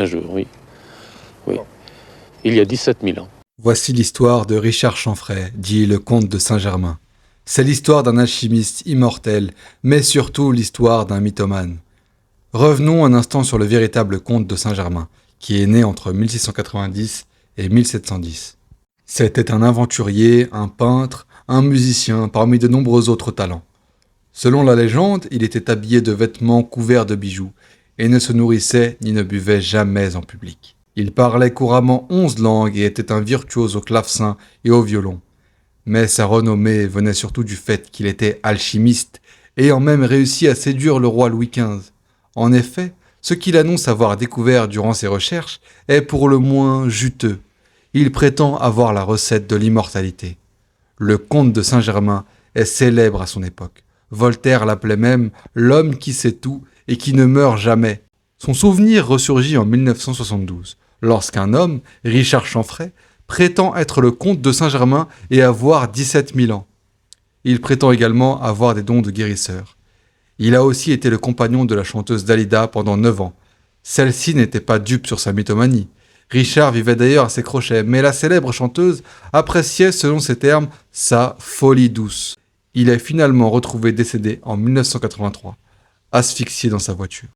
Un jour, oui. Oui. Il y a 17 000 ans. Voici l'histoire de Richard Chanfray, dit le comte de Saint-Germain. C'est l'histoire d'un alchimiste immortel, mais surtout l'histoire d'un mythomane. Revenons un instant sur le véritable comte de Saint-Germain, qui est né entre 1690 et 1710. C'était un aventurier, un peintre, un musicien, parmi de nombreux autres talents. Selon la légende, il était habillé de vêtements couverts de bijoux, et ne se nourrissait ni ne buvait jamais en public. Il parlait couramment 11 langues et était un virtuose au clavecin et au violon. Mais sa renommée venait surtout du fait qu'il était alchimiste, ayant même réussi à séduire le roi Louis XV. En effet, ce qu'il annonce avoir découvert durant ses recherches est pour le moins juteux. Il prétend avoir la recette de l'immortalité. Le comte de Saint-Germain est célèbre à son époque. Voltaire l'appelait même l'homme qui sait tout et qui ne meurt jamais. Son souvenir ressurgit en 1972, lorsqu'un homme, Richard Chanfray, prétend être le comte de Saint-Germain et avoir 17 000 ans. Il prétend également avoir des dons de guérisseur. Il a aussi été le compagnon de la chanteuse Dalida pendant 9 ans. Celle-ci n'était pas dupe sur sa mythomanie. Richard vivait d'ailleurs à ses crochets, mais la célèbre chanteuse appréciait, selon ses termes, sa folie douce. Il est finalement retrouvé décédé en 1983, asphyxié dans sa voiture.